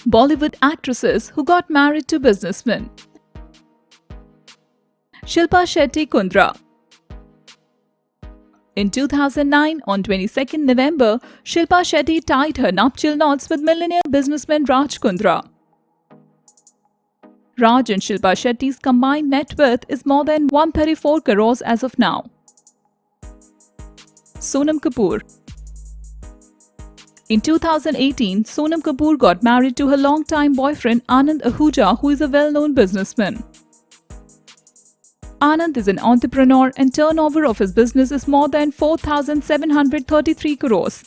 Bollywood actresses who got married to businessmen. Shilpa Shetty Kundra. In 2009, on 22nd November, Shilpa Shetty tied her nuptial knots with millionaire businessman Raj Kundra. Raj and Shilpa Shetty's combined net worth is more than 134 crores as of now. Sonam Kapoor. In 2018, Sonam Kapoor got married to her longtime boyfriend Anand Ahuja, who is a well-known businessman. Anand is an entrepreneur and turnover of his business is more than 4,733 crores.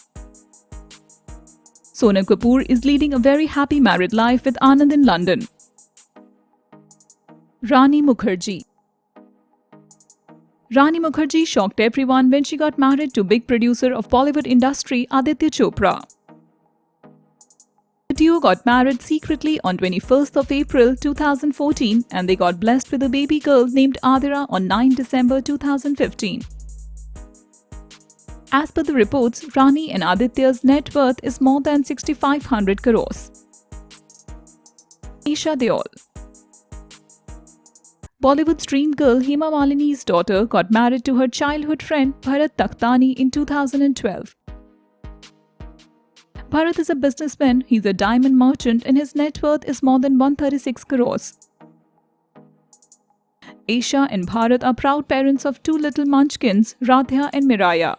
Sonam Kapoor is leading a very happy married life with Anand in London. Rani Mukherjee. Rani Mukherjee shocked everyone when she got married to big producer of Bollywood industry Aditya Chopra. The duo got married secretly on 21st of April 2014 and they got blessed with a baby girl named Adira on 9 December 2015. As per the reports, Rani and Aditya's net worth is more than 6,500 crores. Isha Deol. Bollywood's dream girl Hema Malini's daughter got married to her childhood friend Bharat Takhtani in 2012. Bharat is a businessman, he's a diamond merchant and his net worth is more than 136 crores. Isha and Bharat are proud parents of two little munchkins, Radhya and Miraya.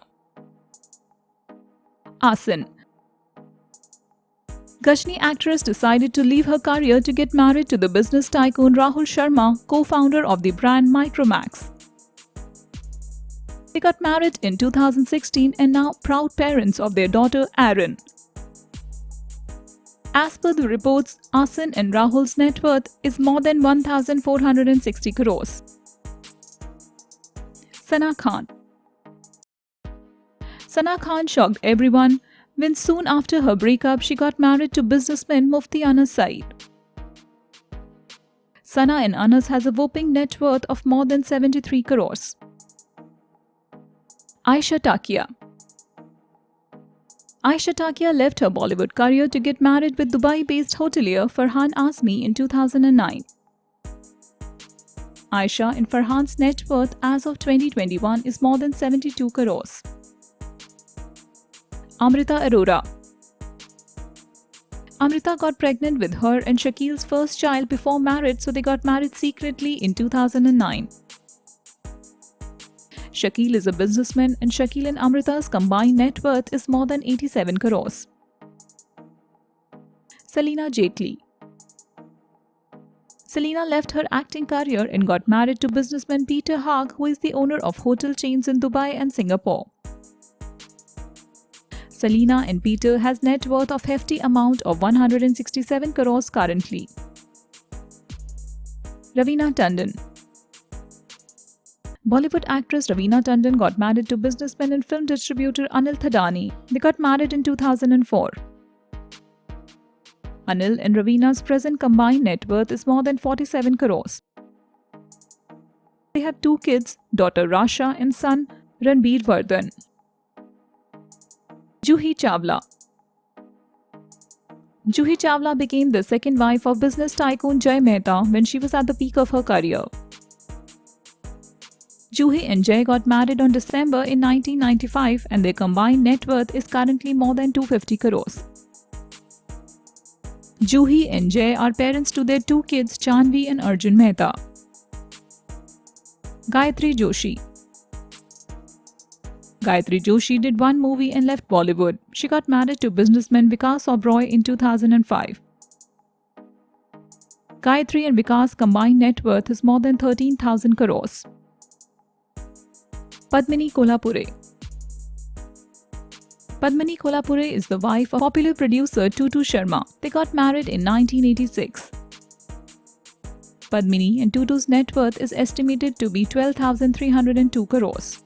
Aasin. Gajni actress decided to leave her career to get married to the business tycoon Rahul Sharma, co-founder of the brand Micromax. They got married in 2016 and now proud parents of their daughter Aaron. As per the reports, Aasin and Rahul's net worth is more than 1,460 crores. Sana Khan. Sana Khan shocked everyone when soon after her breakup she got married to businessman Mufti Anas Saeed. Sana and Anas has a whopping net worth of more than 73 crores. Aisha Takia. Aisha Takia left her Bollywood career to get married with Dubai-based hotelier Farhan Azmi in 2009. Aisha and Farhan's net worth as of 2021 is more than 72 crores. Amrita Arora. Amrita got pregnant with her and Shakil's first child before marriage, so they got married secretly in 2009. Shakil is a businessman and Shakil and Amrita's combined net worth is more than 87 crores. Selena Jaitley. Selena left her acting career and got married to businessman Peter Haag, who is the owner of hotel chains in Dubai and Singapore. Selena and Peter has net worth of hefty amount of 167 crores currently. Raveena Tandon. Bollywood actress Raveena Tandon got married to businessman and film distributor Anil Thadani. They got married in 2004. Anil and Raveena's present combined net worth is more than 47 crores. They have two kids, daughter Rasha and son Ranbir Vardhan. Juhi Chawla. Juhi Chawla became the second wife of business tycoon Jay Mehta when she was at the peak of her career. Juhi and Jay got married on December in 1995 and their combined net worth is currently more than 250 crores. Juhi and Jay are parents to their two kids Chanvi and Arjun Mehta. Gayatri Joshi. Gayatri Joshi did one movie and left Bollywood. She got married to businessman Vikas Oberoi in 2005. Gayatri and Vikas' combined net worth is more than 13,000 crores. Padmini Kolhapure. Padmini Kolhapure is the wife of popular producer Tutu Sharma. They got married in 1986. Padmini and Tutu's net worth is estimated to be 12,302 crores.